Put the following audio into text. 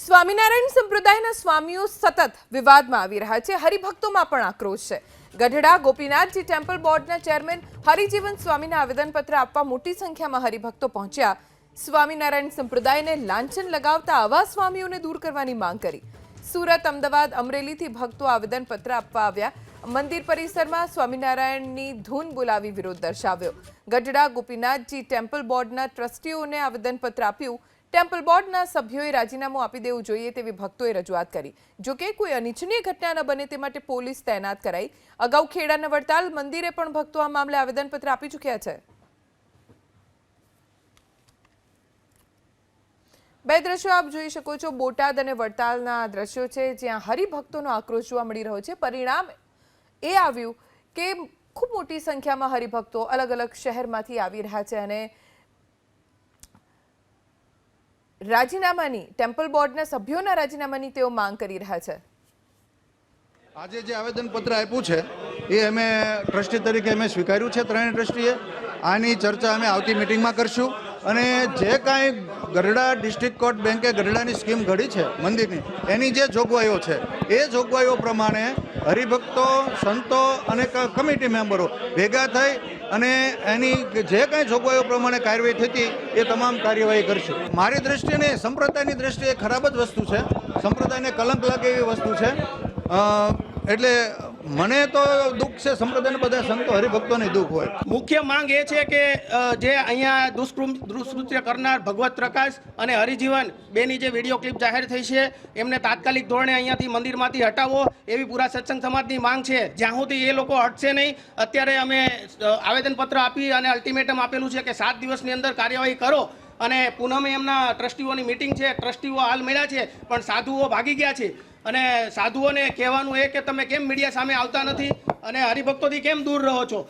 સ્વામિનારાયણ સંપ્રદાયના સ્વામીઓ સતત વિવાદમાં આવી રહ્યા છે। હરિભક્તોમાં પણ આક્રોશ છે। ગઢડા ગોપીનાથજી ટેમ્પલ બોર્ડના ચેરમેન હરિજીવન સ્વામીના આવેદનપત્ર આપવા મોટી સંખ્યામાં હરિભક્તો પહોંચ્યા। સ્વામિનારાયણ સંપ્રદાયને લાંછન લગાવતા આવા સ્વામીઓને દૂર કરવાની માંગ કરી। સુરત, અમદાવાદ, અમરેલીથી ભક્તો આવેદનપત્ર આપવા આવ્યા। મંદિર પરિસરમાં સ્વામિનારાયણની ધૂન બોલાવી વિરોધ દર્શાવ્યો। ગઢડા ગોપીનાથજી ટેમ્પલ બોર્ડના ટ્રસ્ટીઓને આવેદનપત્ર આપ્યું। ટેમ્પલ બોર્ડના સભ્યોએ રાજીનામું આપી દેવું જોઈએ તેવી ભક્તોએ રજૂઆત કરી। જો કે કોઈ અનિચ્છનીય ઘટના ન બને તે માટે પોલીસ તૈનાત કરાઈ। અગાઉ ખેડાના વડતાલ મંદિરે પણ ભક્તો આ મામલે આવેદનપત્ર આપી ચૂક્યા છે। બે દ્રશ્યો આપ જોઈ શકો છો। બોટાદ અને વડતાલના દ્રશ્યો છે જ્યાં હરિભક્તોનો આક્રોશ જોવા મળી રહ્યો છે। પરિણામ એ આવ્યું કે ખૂબ મોટી સંખ્યામાં હરિભક્તો અલગ અલગ શહેરમાંથી આવી રહ્યા છે અને રાજીનામાની ટેમ્પલ બોર્ડના સભ્યોના રાજીનામાની તેઓ માંગ કરી રહ્યા છે। આજે જે આવેદનપત્ર આપ્યું છે એ અમે ટ્રસ્ટી તરીકે અમે સ્વીકાર્યું છે। ત્રણેય ટ્રસ્ટીએ આની ચર્ચા અમે આવતી મિટિંગમાં કરશું અને જે કાંઈ ગઢડા ડિસ્ટ્રિક્ટ કોર્ટ બેન્કે ગઢડાની સ્કીમ ઘડી છે મંદિરની, એની જે જોગવાઈઓ છે એ જોગવાઈઓ પ્રમાણે હરિભક્તો, સંતો અને કમિટી મેમ્બરો ભેગા થઈ અને એની જે કાંઈ જોગવાઈઓ પ્રમાણે કાર્યવાહી થતી એ તમામ કાર્યવાહી કરશું। મારી દ્રષ્ટિએ સંપ્રદાયની દ્રષ્ટિએ ખરાબ જ વસ્તુ છે, સંપ્રદાયને કલંક લાગે એવી વસ્તુ છે। એટલે મને તો દુઃખ છે, સંપ્રદાયના બધા સંતો હરિભક્તોને દુઃખ હોય। મુખ્ય માંગ એ છે કે જે અહીંયા દુષ્કૃત્ય કરનાર ભગવત પ્રકાશ અને હરિજીવન બેની જે વિડીયો ક્લિપ જાહેર થઈ છે એમને તાત્કાલિક ધોરણે અહીંયાથી મંદિરમાંથી હટાવો એવી પૂરા સત્સંગ સમાજની માંગ છે। જ્યાં સુધી એ લોકો હટશે નહીં, અત્યારે અમે આવેદનપત્ર આપી અને અલ્ટિમેટમ આપેલું છે કે 7 દિવસની અંદર કાર્યવાહી કરો। અને પૂનમે એમના ટ્રસ્ટીઓની મિટિંગ છે, ટ્રસ્ટીઓ હાલ મળ્યા છે પણ સાધુઓ ભાગી ગયા છે અને સાધુઓને કહેવાનું એ કે તમે કેમ મીડિયા સામે આવતા નથી અને હરિભક્તોથી કેમ દૂર રહો છો।